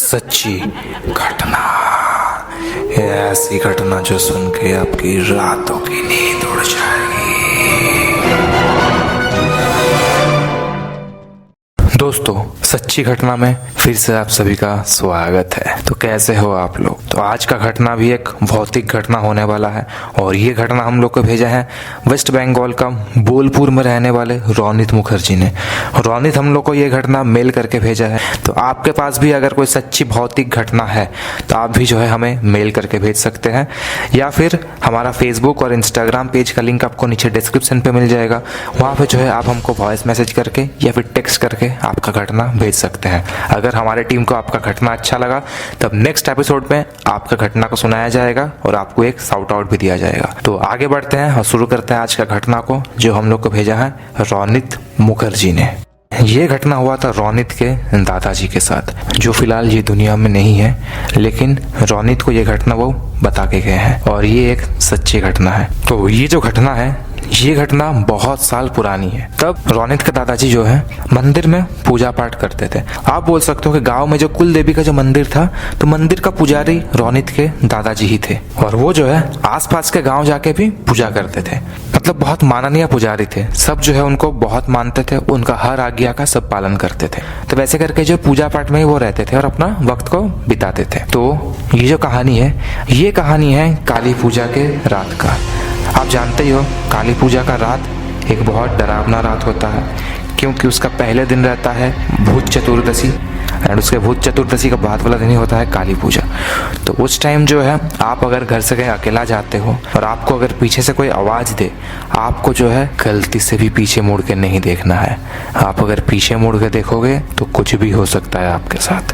सच्ची घटना। ऐसी घटना जो सुन के आपकी रातों की नींद उड़ जाएगी। दोस्तों, सच्ची घटना में फिर से आप सभी का स्वागत है। तो कैसे हो आप लोग? तो आज का घटना भी एक भौतिक घटना होने वाला है और ये घटना हम लोग को भेजा है वेस्ट बंगाल का बोलपुर में रहने वाले रोनित मुखर्जी ने। रोनित हम लोग को ये घटना मेल करके भेजा है। तो आपके पास भी अगर कोई सच्ची भौतिक घटना है तो आप भी जो है हमें मेल करके भेज सकते हैं, या फिर हमारा फेसबुक और इंस्टाग्राम पेज का लिंक आपको नीचे डिस्क्रिप्शन पे मिल जाएगा। वहाँ पे जो है आप हमको वॉइस मैसेज करके या फिर टेक्स्ट करके आपका घटना भेज सकते हैं। अगर हमारे टीम को आपका घटना अच्छा लगा तब नेक्स्ट एपिसोड में आपका घटना को सुनाया जाएगा और आपको एक शाउट आउट भी दिया जाएगा। तो आगे बढ़ते हैं और शुरू करते हैं आज का घटना को, जो हम लोग को भेजा है रोनित मुखर्जी ने। ये घटना हुआ था रोनित के दादाजी के साथ, जो फिलहाल ये दुनिया में नहीं है, लेकिन रोनित को ये घटना वो बता के गए हैं और ये एक सच्ची घटना है। तो ये जो घटना है, ये घटना बहुत साल पुरानी है। तब रोनित के दादाजी जो है मंदिर में पूजा पाठ करते थे। आप बोल सकते हो कि गांव में जो कुल देवी का जो मंदिर था, तो मंदिर का पुजारी रोनित के दादाजी ही थे और वो जो है आसपास के गांव जाके भी पूजा करते थे। मतलब बहुत माननीय पुजारी थे। सब जो है उनको बहुत मानते थे, उनका हर आज्ञा का सब पालन करते थे। तो वैसे करके जो पूजा पाठ में ही वो रहते थे और अपना वक्त को बिताते थे। तो ये जो कहानी है, ये कहानी है काली पूजा के रात का। आप जानते ही हो, काली पूजा का रात एक बहुत डरावना रात होता है, क्योंकि उसका पहले दिन रहता है भूत चतुर्दशी एंड उसके भूत चतुर्दशी का बाद वाला दिन ही होता है काली पूजा। तो उस टाइम जो है आप अगर घर से कहीं अकेला जाते हो और आपको अगर पीछे से कोई आवाज़ दे, आपको जो है गलती से भी पीछे मुड़ के नहीं देखना है। आप अगर पीछे मुड़ के देखोगे तो कुछ भी हो सकता है आपके साथ।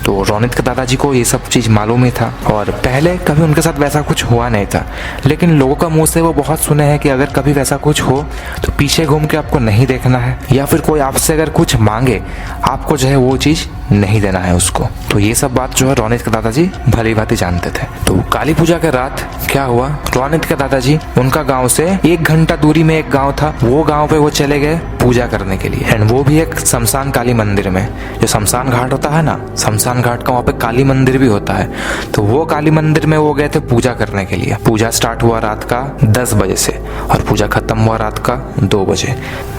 तो रोनित के दादाजी को ये सब चीज़ मालूम ही था और पहले कभी उनके साथ वैसा कुछ हुआ नहीं था, लेकिन लोगों का मुँह से वो बहुत सुने हैं कि अगर कभी वैसा कुछ हो तो पीछे घूम के आपको नहीं देखना है, या फिर कोई आपसे अगर कुछ मांगे आपको जो है वो चीज़ नहीं देना है उसको। तो ये सब बात जो है रोनित के दादाजी भली भांति जानते थे। तो काली पूजा के रात क्या हुआ, रोनित के दादाजी उनका गांव से 1 घंटा दूरी में एक गांव था, वो गांव पे वो चले गए पूजा करने के लिए। एंड वो भी एक शमशान काली मंदिर में। जो शमशान घाट होता है ना, शमशान घाट का वहाँ पे काली मंदिर भी होता है। तो वो काली मंदिर में वो गए थे पूजा करने के लिए। पूजा स्टार्ट हुआ रात का 10 बजे से और पूजा खत्म हुआ रात का 2 बजे।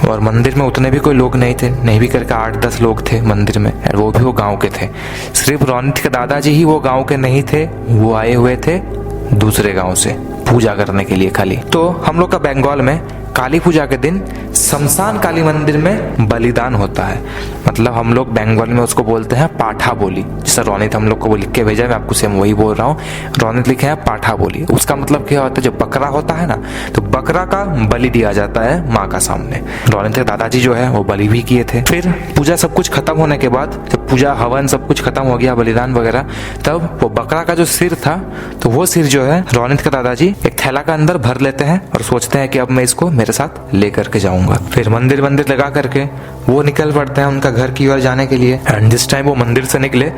और मंदिर में उतने भी कोई लोग नहीं थे, नहीं भी करके 8-10 लोग थे मंदिर में, वो भी वो गांव के थे। सिर्फ रोनित के दादाजी ही वो गांव के नहीं थे, वो आए हुए थे दूसरे गांव से पूजा करने के लिए खाली। तो हम लोग का बंगाल में काली पूजा के दिन शमशान काली मंदिर में बलिदान होता है। मतलब हम लोग बंगाल में उसको बोलते हैं पाठा बोली। जैसा रोनित हम लोग को वो लिख के भेजा, मैं आपको सेम वही बोल रहा हूँ। रोनित लिखे हैं पाठा बोली। उसका मतलब क्या होता है, जो बकरा होता है ना, तो बकरा का बलि दिया जाता है माँ का सामने। रोनित के दादाजी जो है वो बलि भी किए थे। फिर पूजा सब कुछ खत्म होने के बाद, जब पूजा हवन सब कुछ खत्म हो गया, बलिदान वगैरह, तब वो बकरा का जो सिर था, तो वो सिर जो है रोनित के दादाजी एक थैला का अंदर भर लेते हैं और सोचते हैं कि अब मैं इसको मेरे साथ लेकर के जाऊंगा। फिर मंदिर लगा करके वो निकल पड़ते हैं उनका घर की ओर जाने के लिए। एंड जिस टाइम वो मंदिर से निकले,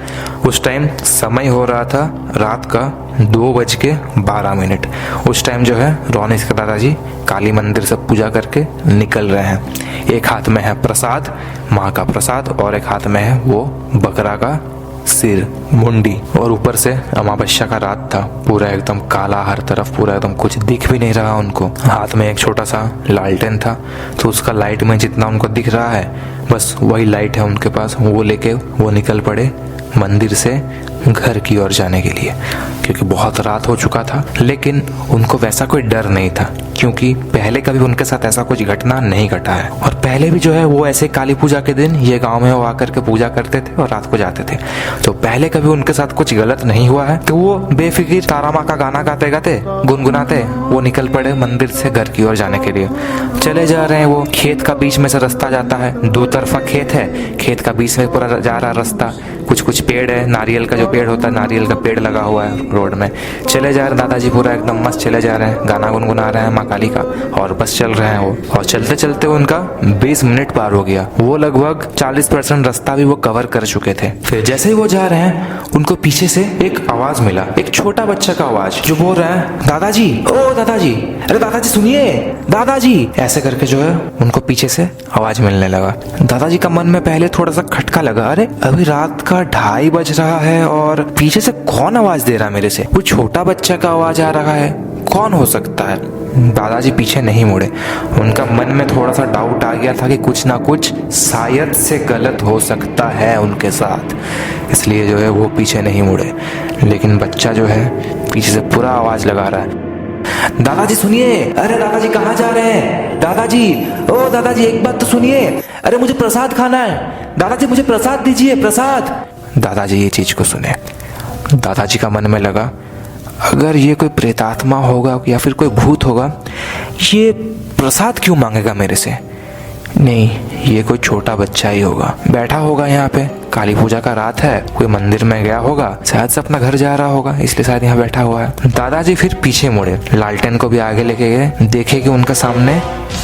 उस टाइम समय हो रहा था रात का 2:12। उस टाइम जो है रोनित के दादाजी काली मंदिर से पूजा करके निकल रहे हैं। एक हाथ में है प्रसाद, माँ का प्रसाद, और एक हाथ में है वो बकरा का सिर, मुंडी, और ऊपर से अमावस्या का रात था, पूरा एकदम काला हर तरफ, पूरा एकदम कुछ दिख भी नहीं रहा उनको। हाथ में एक छोटा सा लालटेन था, तो उसका लाइट में जितना उनको दिख रहा है बस वही लाइट है उनके पास। वो लेके वो निकल पड़े मंदिर से घर की ओर जाने के लिए, क्योंकि बहुत रात हो चुका था। लेकिन उनको वैसा कोई डर नहीं था, क्योंकि पहले कभी उनके साथ ऐसा कुछ घटना नहीं घटा है। और पहले भी जो है वो ऐसे काली पूजा के दिन ये गांव में वो आकर के पूजा करते थे और रात को जाते थे। तो पहले कभी उनके साथ कुछ गलत नहीं हुआ है। तो वो बेफिक्र तारा माँ का गाना गाते गाते, गुनगुनाते वो निकल पड़े मंदिर से घर की ओर जाने के लिए। चले जा रहे हैं, वो खेत का बीच में से रास्ता जाता है, 2 तरफा खेत है, खेत का बीच में पूरा जा रहा रास्ता। कुछ पेड़ है, नारियल का जो पेड़ होता है, नारियल का पेड़ लगा हुआ है रोड में। चले जा रहे दादाजी पूरा एकदम मस्त चले जा रहे हैं, गाना गुनगुना रहे हैं माँ काली का, और बस चल रहे हैं वो। और चलते चलते उनका 20 मिनट पार हो गया। वो लगभग 40% रास्ता भी वो कवर कर चुके थे। फिर जैसे ही वो जा रहे हैं, उनको पीछे से एक आवाज मिला, एक छोटा बच्चा का आवाज, जो बोल रहा है दादाजी, ओ दादाजी, अरे दादाजी सुनिए, दादाजी, ऐसे करके जो है उनको पीछे से आवाज मिलने लगा। दादाजी का मन में पहले थोड़ा सा खटका लगा, अरे अभी रात का का 2:30 बज रहा है और पीछे से कौन आवाज दे रहा है मेरे से? कोई छोटा बच्चा का आवाज आ रहा है। कौन हो सकता है? दादाजी पीछे नहीं मुड़े। उनका मन में थोड़ा सा डाउट आ गया था कि कुछ ना कुछ शायद से गलत हो सकता है उनके साथ, इसलिए जो है वो पीछे नहीं मुड़े। लेकिन बच्चा जो है पीछे से पूरा आवाज लगा रहा है, दादाजी सुनिए, अरे दादाजी कहाँ जा रहे हैं? दादाजी, ओ दादाजी एक बात तो सुनिए, अरे मुझे प्रसाद खाना है, दादाजी मुझे प्रसाद दीजिए, प्रसाद। दादाजी ये चीज को सुने, दादाजी का मन में लगा अगर ये कोई प्रेतात्मा होगा या फिर कोई भूत होगा, ये प्रसाद क्यों मांगेगा मेरे से? नहीं, ये कोई छोटा बच्चा ही होगा, बैठा होगा यहाँ पे, काली पूजा का रात है, कोई मंदिर में गया होगा, शायद से अपना घर जा रहा होगा, इसलिए शायद यहाँ बैठा हुआ है। दादाजी फिर पीछे मुड़े, लालटेन को भी आगे लेके गए, देखे कि उनके सामने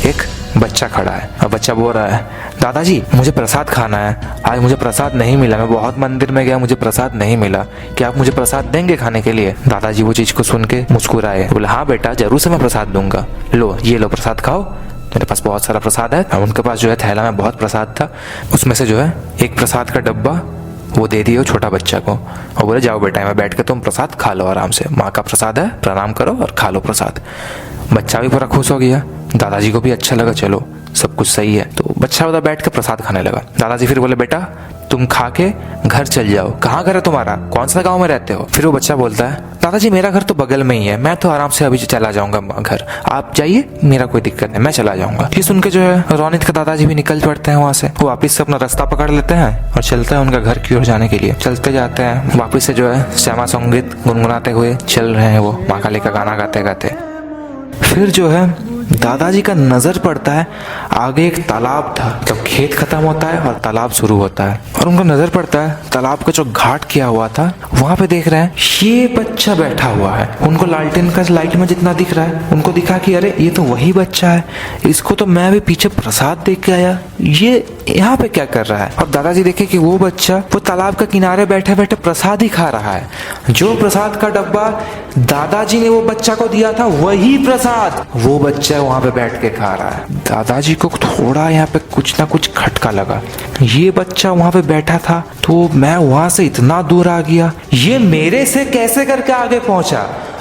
एक बच्चा खड़ा है और बच्चा बोल रहा है, दादाजी मुझे प्रसाद खाना है, आज मुझे प्रसाद नहीं मिला, मैं बहुत मंदिर में गया, मुझे प्रसाद नहीं मिला, क्या आप मुझे प्रसाद देंगे खाने के लिए? दादाजी वो चीज को सुन के मुस्कुराए, बोले हाँ बेटा जरूर से मैं प्रसाद दूंगा, लो ये लो प्रसाद खाओ, मेरे पास बहुत सारा प्रसाद है। और उनके पास जो है थैला में बहुत प्रसाद था, उसमें से जो है एक प्रसाद का डब्बा वो दे दिए छोटा बच्चा को और बोले जाओ बेटा मैं बैठ के तुम प्रसाद खा लो आराम से, माँ का प्रसाद है, प्रणाम करो और खा लो प्रसाद। बच्चा भी पूरा खुश हो गया, दादाजी को भी अच्छा लगा, चलो सब कुछ सही है, तो बच्चा उधर बैठ के प्रसाद खाने लगा। दादाजी फिर बोले बेटा तुम खा के घर चल जाओ, कहाँ घर है तुम्हारा, कौन सा गांव में रहते हो? फिर वो बच्चा बोलता है दादाजी मेरा घर तो बगल में ही है, मैं तो आराम से अभी चला जाऊंगा घर, आप जाइए, मेरा कोई दिक्कत नहीं, मैं चला जाऊंगा। ये सुन के जो है रोनित का दादाजी भी निकल पड़ते हैं वहां से, वो वापिस से अपना रास्ता पकड़ लेते हैं और चलते हैं उनका घर की ओर जाने के लिए। चलते जाते हैं वापिस से जो है श्यामा संगीत गुनगुनाते हुए चल रहे हैं, वो माँ काली का गाना गाते गाते। फिर जो है दादाजी का नजर पड़ता है आगे एक तालाब था, जब खेत खत्म होता है और तालाब शुरू होता है, और उनको नजर पड़ता है तालाब का जो घाट किया हुआ था वहां पे देख रहे हैं ये बच्चा बैठा हुआ है। उनको लालटेन का लाइट में जितना दिख रहा है उनको दिखा कि अरे ये तो वही बच्चा है, इसको तो मैं भी पीछे प्रसाद देख के आया, ये यहाँ पे क्या कर रहा है? और दादाजी देखे कि वो बच्चा वो तालाब के किनारे बैठे बैठे प्रसाद ही खा रहा है, जो प्रसाद का डब्बा दादाजी ने वो बच्चा को दिया था वही प्रसाद वो बच्चा वहां पे बैठ के खा रहा है। दादाजी को थोड़ा यहाँ पे कुछ ना कुछ खटका लगा, ये बच्चा वहां पे बैठा था तो मैं वहां से इतना दूर आ गया, ये मेरे से कैसे करके आगे पहुंचा,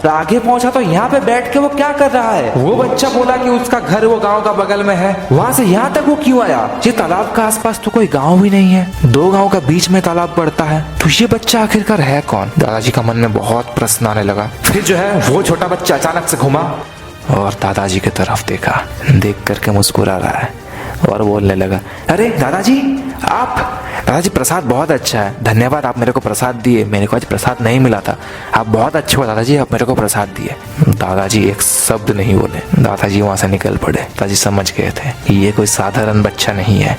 आगे पहुंचा तो यहाँ पे बैठ के वो क्या कर रहा है? वो बच्चा बोला कि उसका घर वो गांव का बगल में है, वहां से यहाँ तक वो क्यों आया? ये तालाब का आसपास तो कोई गांव भी नहीं है, 2 गांव का बीच में तालाब पड़ता है, तो ये बच्चा आखिरकार है कौन? दादाजी का मन में बहुत प्रश्न आने लगा। फिर जो है वो छोटा बच्चा अचानक से घुमा और दादाजी की तरफ देखा, देख करके मुस्कुरा रहा है और बोलने लगा, अरे दादाजी आप, दादाजी प्रसाद बहुत अच्छा है, धन्यवाद आप मेरे को प्रसाद दिए, मेरे को आज प्रसाद नहीं मिला था, आप बहुत अच्छे हो दादाजी, आप मेरे को प्रसाद दिए। दादाजी एक शब्द नहीं बोले, दादाजी वहां से निकल पड़े। दादाजी समझ गए थे ये कोई साधारण बच्चा नहीं है,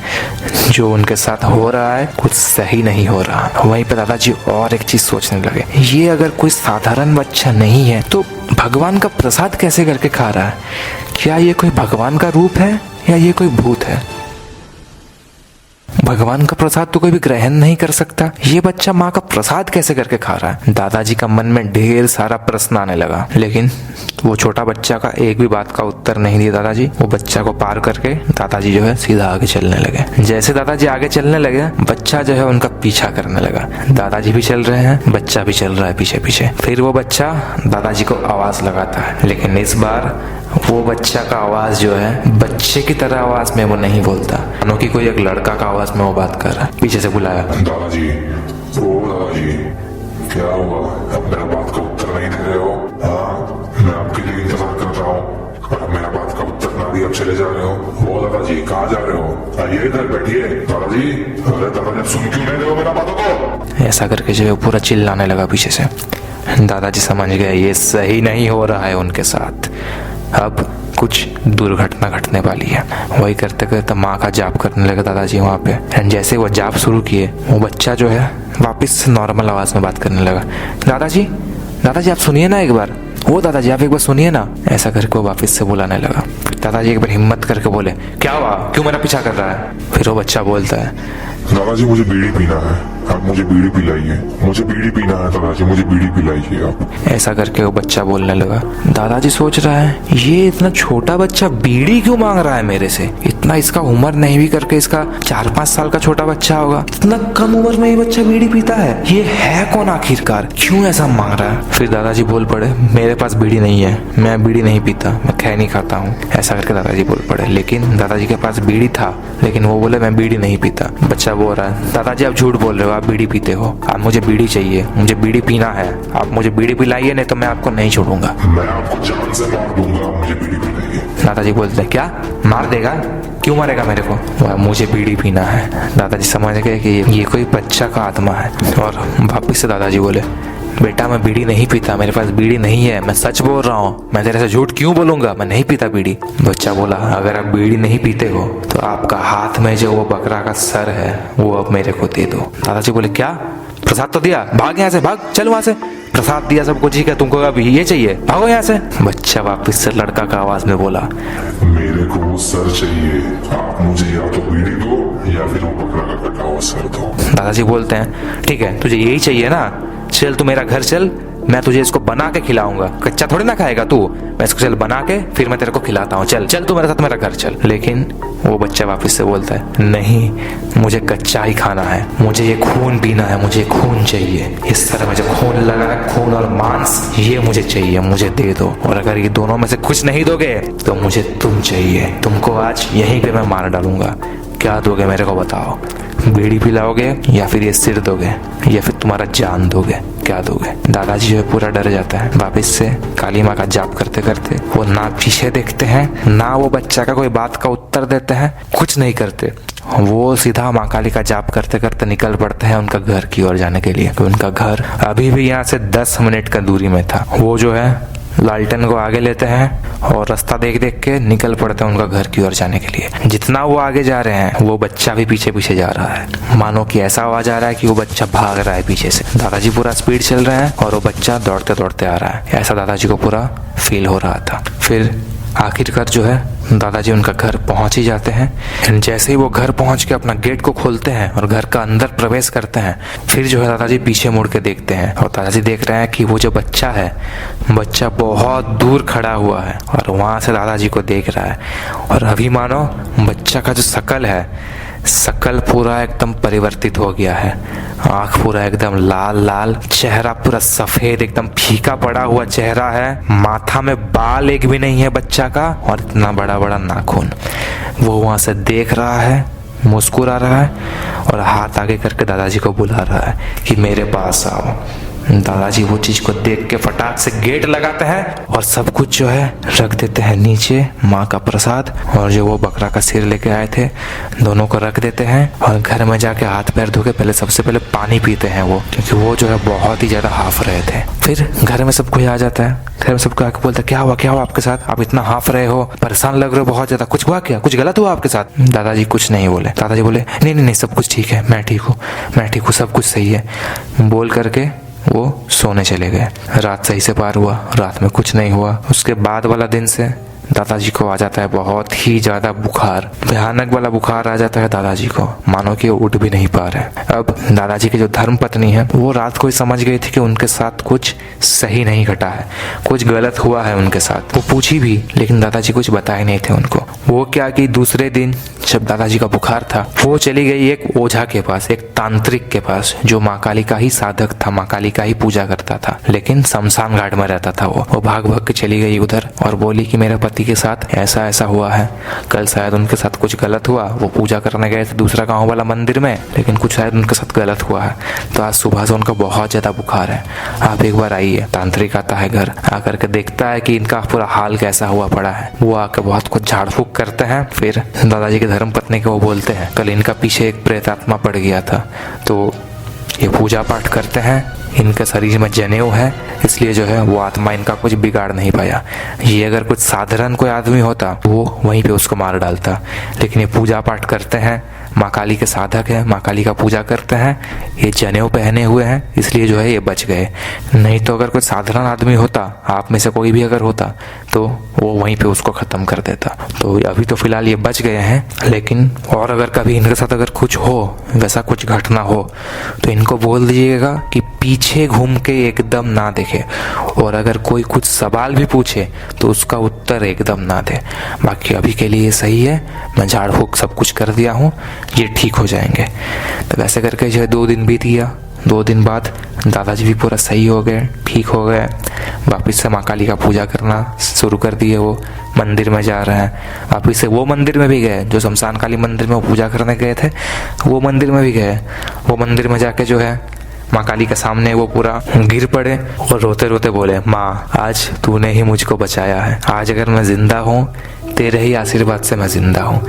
जो उनके साथ हो रहा है कुछ सही नहीं हो रहा। वहीं पे दादाजी और एक चीज सोचने लगे, ये अगर कोई साधारण बच्चा नहीं है तो भगवान का प्रसाद कैसे करके खा रहा है? क्या ये कोई भगवान का रूप है या ये कोई भूत है? भगवान का प्रसाद तो कोई भी ग्रहण नहीं कर सकता, ये बच्चा माँ का प्रसाद कैसे करके खा रहा है? दादाजी का मन में ढेर सारा प्रश्न आने लगा, लेकिन वो छोटा बच्चा का एक भी बात का उत्तर नहीं दिया दादाजी। वो बच्चा को पार करके दादाजी जो है सीधा आगे चलने लगे। जैसे दादाजी आगे चलने लगे, बच्चा जो है उनका पीछा करने लगा। दादाजी भी चल रहे हैं, बच्चा भी चल रहा है पीछे पीछे। फिर वो बच्चा दादाजी को आवाज लगाता है, लेकिन इस बार वो बच्चा का आवाज जो है बच्चे की तरह आवाज में वो नहीं बोलता, मानो कि कोई एक लड़का का आवाज में वो बात कर रहा है। पीछे से बुलाया, दादाजी, ओ दादाजी, क्या हुआ? अब मेरा बात का उत्तर नहीं दे रहे हो? हाँ, मैं आपके लिए इंतजार कर रहा हूँ और अब मेरा बात का उत्तर ना दिए अब चले जा रहे हो। ओ दादाजी, कहाँ जा रहे हो? आइए इधर बैठिए। दादाजी, अरे दादाजी सुन क्यों नहीं रहे हो मेरा बातों को? ऐसा करके जो है पूरा चिल्लाने लगा पीछे से। दादाजी समझ गए ये सही नहीं हो रहा है उनके साथ, अब कुछ दुर्घटना घटने वाली है। वही करते करते माँ का जाप करने लगे दादाजी वहाँ पे। एंड जैसे वो जाप शुरू किए, वो बच्चा जो है वापस से नॉर्मल आवाज में बात करने लगा, दादाजी दादाजी आप सुनिए ना एक बार, वो दादाजी आप एक बार सुनिए ना। ऐसा करके वो वापस से बुलाने लगा। दादाजी एक बार हिम्मत करके बोले, क्या हुआ, क्यों मेरा पीछा कर रहा है? फिर वो बच्चा बोलता है, दादाजी मुझे बीड़ी पीना है, आप मुझे बीड़ी पिलाइए, मुझे बीड़ी पीना है दादाजी, मुझे बीड़ी पिलाइए आप। ऐसा करके वो बच्चा बोलने लगा। दादाजी सोच रहा है ये इतना छोटा बच्चा बीड़ी क्यों मांग रहा है मेरे से, इतना इसका उम्र नहीं भी करके इसका 4-5 साल का छोटा बच्चा होगा, इतना कम उम्र में ये बच्चा बीड़ी पीता है, ये है कौन आखिरकार, क्यों ऐसा मांग रहा है। फिर दादाजी बोल पड़े मेरे पास बीड़ी नहीं है, मैं बीड़ी नहीं पीता, मैं खैनी खाता हूँ। ऐसा करके दादाजी बोल पड़े। लेकिन दादाजी के पास बीड़ी था, लेकिन वो बोले मैं बीड़ी नहीं पीता। बच्चा बोल रहा है दादाजी आप झूठ बोल रहे हो, आप बीड़ी पीते हो, आप मुझे बीड़ी चाहिए, मुझे बीड़ी पीना है, आप मुझे बीड़ी पिलाइए नहीं तो मैं आपको नहीं छोड़ूंगा। मैं आपको जान से मार दूंगा, आप मुझे बीड़ी पिलाइए। दादाजी बोलते हैं क्या मार देगा, क्यों मारेगा मेरे को, वह मुझे बीड़ी पीना है। दादाजी समझ गए कि ये कोई बच्चा का आत्मा है और वापिस से दादाजी बोले बेटा मैं बीड़ी नहीं पीता, मेरे पास बीड़ी नहीं है, मैं सच बोल रहा हूँ, मैं तेरे से झूठ क्यों बोलूंगा, मैं नहीं पीता बीड़ी। बच्चा बोला अगर आप बीड़ी नहीं पीते हो तो आपका हाथ में जो वो बकरा का सर है वो अब मेरे को दे दो। दादाजी बोले क्या, प्रसाद तो दिया, भाग यहाँ से, भाग चल वहां से, प्रसाद दिया सब कुछ, ठीक है तुमको अभी ये चाहिए, भागो यहाँ से। बच्चा वापिस से लड़का का आवाज में बोला मेरे को वो सर चाहिए, आप मुझे या तो बीड़ी दो या फिर वो बकरा का कटा हुआ सर दो। दादाजी बोलते हैं ठीक है तुझे यही चाहिए ना, चल तू मेरा घर चल, मैं तुझे इसको बना के खिलाऊंगा, कच्चा थोड़ी ना खाएगा तू, मैं इसको चल बना के फिर मैं तेरे को खिलाता हूँ, चल चल तू मेरे साथ मेरा घर चल। लेकिन वो बच्चा वापस से बोलता है नहीं मुझे कच्चा ही खाना है, मुझे ये खून पीना है, मुझे खून चाहिए, इस तरह में जो खून लगा है, खून और मांस ये मुझे चाहिए, मुझे दे दो, और अगर ये दोनों में से कुछ नहीं दोगे तो मुझे तुम चाहिए, तुमको आज यहीं पे मैं मार डालूंगा, क्या दोगे मेरे को बताओ, बीड़ी पिलाओगे या फिर ये सिर दोगे या फिर तुम्हारा जान दोगे, क्या दोगे। दादाजी जो है पूरा डर जाता है। वापिस से काली माँ का जाप करते करते वो ना पीछे देखते हैं ना वो बच्चा का कोई बात का उत्तर देते हैं, कुछ नहीं करते, वो सीधा माँ काली का जाप करते करते निकल पड़ते हैं उनका घर की ओर जाने के लिए। उनका घर अभी भी यहाँ से 10 मिनट का दूरी में था। वो जो है लालटेन को आगे लेते हैं और रास्ता देख देख के निकल पड़ते हैं उनका घर की ओर जाने के लिए। जितना वो आगे जा रहे हैं वो बच्चा भी पीछे पीछे जा रहा है, मानो कि ऐसा आवाज आ रहा है कि वो बच्चा भाग रहा है पीछे से। दादाजी पूरा स्पीड चल रहे हैं और वो बच्चा दौड़ते दौड़ते आ रहा है, ऐसा दादाजी को पूरा फील हो रहा था। फिर आखिरकार जो है दादाजी उनका घर पहुंच ही जाते हैं। जैसे ही वो घर पहुंच के अपना गेट को खोलते हैं और घर का अंदर प्रवेश करते हैं, फिर जो है दादाजी पीछे मुड़ के देखते हैं और दादाजी देख रहे हैं कि वो जो बच्चा है, बच्चा बहुत दूर खड़ा हुआ है और वहां से दादाजी को देख रहा है। और अभी मानो बच्चा का जो शकल है, शकल पूरा एकदम परिवर्तित हो गया है, आंख पूरा एकदम लाल लाल, चेहरा पूरा सफेद एकदम फीका पड़ा हुआ चेहरा है, माथा में बाल एक भी नहीं है बच्चा का और इतना बड़ा बड़ा नाखून। वो वहां से देख रहा है, मुस्कुरा रहा है और हाथ आगे करके दादाजी को बुला रहा है कि मेरे पास आओ। दादाजी वो चीज को देख के फटाक से गेट लगाते हैं और सब कुछ जो है रख देते हैं नीचे, माँ का प्रसाद और जो वो बकरा का सिर लेके आए थे दोनों को रख देते हैं और घर में जाके हाथ पैर धो के पहले सबसे पहले पानी पीते हैं वो, क्योंकि वो जो है बहुत ही ज्यादा हाफ रहे थे। फिर घर में सब कोई आ जाता है, घर में सबको आके बोलता है क्या हुआ आपके साथ, आप इतना हाफ रहे हो, परेशान लग रहे हो बहुत ज्यादा, कुछ हुआ क्या, कुछ गलत हुआ आपके साथ। दादाजी कुछ नहीं बोले। दादाजी बोले नहीं सब कुछ ठीक है, मैं ठीक हूँ, सब कुछ सही है, बोल करके वो सोने चले गए। रात सही से पार हुआ, रात में कुछ नहीं हुआ। उसके बाद वाला दिन से दादाजी को आ जाता है बहुत ही ज्यादा बुखार, भयानक वाला बुखार आ जाता है दादाजी को, मानो कि वो उठ भी नहीं पा रहे। अब दादाजी की जो धर्म पत्नी है वो रात को ही समझ गई थी कि उनके साथ कुछ सही नहीं घटा है, कुछ गलत हुआ है उनके साथ। वो पूछी भी लेकिन दादाजी कुछ बताए नहीं थे उनको। वो क्या कि दूसरे दिन जब दादाजी का बुखार था वो चली गई एक ओझा के पास, एक तांत्रिक के पास जो माँ काली का ही साधक था, माँ काली का ही पूजा करता था, लेकिन शमशान घाट में रहता था। वो भाग भाग के चली गई उधर और बोली कि मेरे पति के साथ ऐसा ऐसा हुआ है, कल शायद उनके साथ कुछ गलत हुआ, वो पूजा करने गए थे दूसरा गांव वाला मंदिर में, लेकिन कुछ शायद उनके साथ गलत हुआ है, तो आज सुबह से उनका बहुत ज्यादा बुखार है, आप एक बार आइए। तांत्रिक आता है घर, आकर के देखता है कि इनका पूरा हाल कैसा हुआ पड़ा है। वो आकर बहुत कुछ झाड़ फूक करते हैं। फिर दादाजी के धर्म पत्नी को वो बोलते हैं कल इनका पीछे एक प्रेत आत्मा पड़ गया था, तो ये पूजा पाठ करते हैं, इनके शरीर में जनेऊ है, इसलिए जो है वो आत्मा इनका कुछ बिगाड़ नहीं पाया। ये अगर कुछ साधारण कोई आदमी होता वो वहीं पे उसको मार डालता, लेकिन ये पूजा पाठ करते हैं, माँ काली के साधक हैं, माँ काली का पूजा करते हैं, ये जनेऊ पहने हुए हैं, इसलिए जो है ये बच गए। नहीं तो अगर कोई साधारण आदमी होता, आप में से कोई भी अगर होता, तो वो वहीं पे उसको ख़त्म कर देता। तो अभी तो फिलहाल ये बच गए हैं, लेकिन और अगर कभी इनके साथ अगर कुछ हो, वैसा कुछ घटना हो, तो इनको बोल दीजिएगा कि पीछे घूम के एकदम ना देखे, और अगर कोई कुछ सवाल भी पूछे तो उसका उत्तर एकदम ना दे। बाकी अभी के लिए सही है, मैं झाड़ फूक सब कुछ कर दिया हूँ, ये ठीक हो जाएंगे। तो वैसे करके जो है 2 दिन बीत गया। 2 दिन बाद दादाजी भी पूरा सही हो गए, ठीक हो गए, वापस से माँ काली का पूजा करना शुरू कर दिए। वो मंदिर में जा रहे हैं, वापस से वो मंदिर में भी गए जो शमशान काली मंदिर में वो पूजा करने गए थे, वो मंदिर में भी गए। वो मंदिर में जाके जो है माँ काली के सामने वो पूरा गिर पड़े और रोते रोते बोले, माँ आज तूने ही मुझको बचाया है, आज अगर मैं जिंदा हूँ तेरे ही आशीर्वाद से मैं जिंदा हूँ,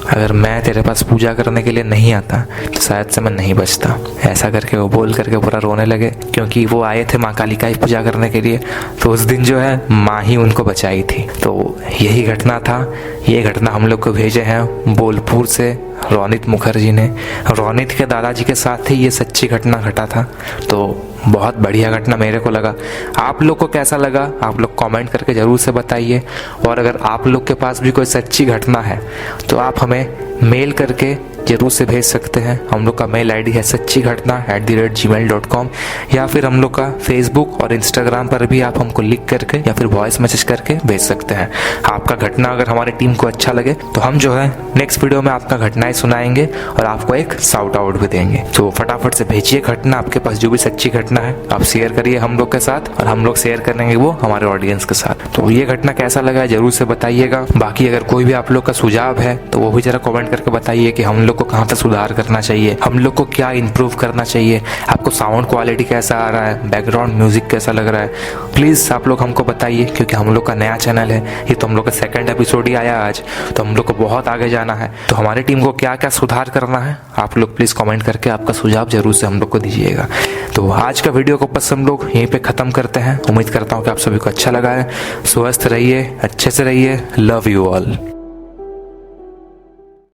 अगर मैं तेरे पास पूजा करने के लिए नहीं आता तो शायद से मैं नहीं बचता। ऐसा करके वो बोल करके पूरा रोने लगे, क्योंकि वो आए थे माँ काली का ही पूजा करने के लिए, तो उस दिन जो है माँ ही उनको बचाई थी। तो यही घटना था। ये घटना हम लोग को भेजे हैं बोलपुर से रोनित मुखर्जी ने। रोनित के दादाजी के साथ ही ये सच्ची घटना घटा था। तो बहुत बढ़िया घटना मेरे को लगा। आप लोग को कैसा लगा आप लोग कमेंट करके ज़रूर से बताइए। और अगर आप लोग के पास भी कोई सच्ची घटना है तो आप हमें मेल करके जरूर से भेज सकते हैं। हम लोग का मेल आईडी है sachchighatna@gmail.com, या फिर हम लोग का फेसबुक और इंस्टाग्राम पर भी आप हमको लिख करके या फिर वॉइस मैसेज करके भेज सकते हैं। आपका घटना अगर हमारी टीम को अच्छा लगे तो हम जो है नेक्स्ट वीडियो में आपका घटनाएं सुनाएंगे और आपको एक शाउट आउट भी देंगे। तो फटाफट से भेजिए घटना, आपके पास जो भी सच्ची घटना है आप शेयर करिए हम लोग के साथ, और हम लोग शेयर करेंगे वो हमारे ऑडियंस के साथ। तो ये घटना कैसा लगा जरूर से बताइएगा। बाकी अगर कोई भी आप लोग का सुझाव है तो वो भी जरा कमेंट करके बताइए कि हम लोग को कहाँ पे सुधार करना चाहिए, हम लोग को क्या इंप्रूव करना चाहिए, आपको साउंड क्वालिटी कैसा आ रहा है, बैकग्राउंड म्यूजिक कैसा लग रहा है, प्लीज़ आप लोग हमको बताइए। क्योंकि हम लोग का नया चैनल है, ये तो हम लोग का 2nd एपिसोड ही आया आज, तो हम लोग को बहुत आगे जाना है। तो हमारी टीम को क्या क्या सुधार करना है आप लोग प्लीज़ कमेंट करके आपका सुझाव जरूर से हम लोग को दीजिएगा। तो आज का वीडियो को बस हम लोग यहीं पे ख़त्म करते हैं। उम्मीद करता हूँ कि आप सभी को अच्छा लगा है। स्वस्थ रहिए, अच्छे से रहिए, लव यू ऑल।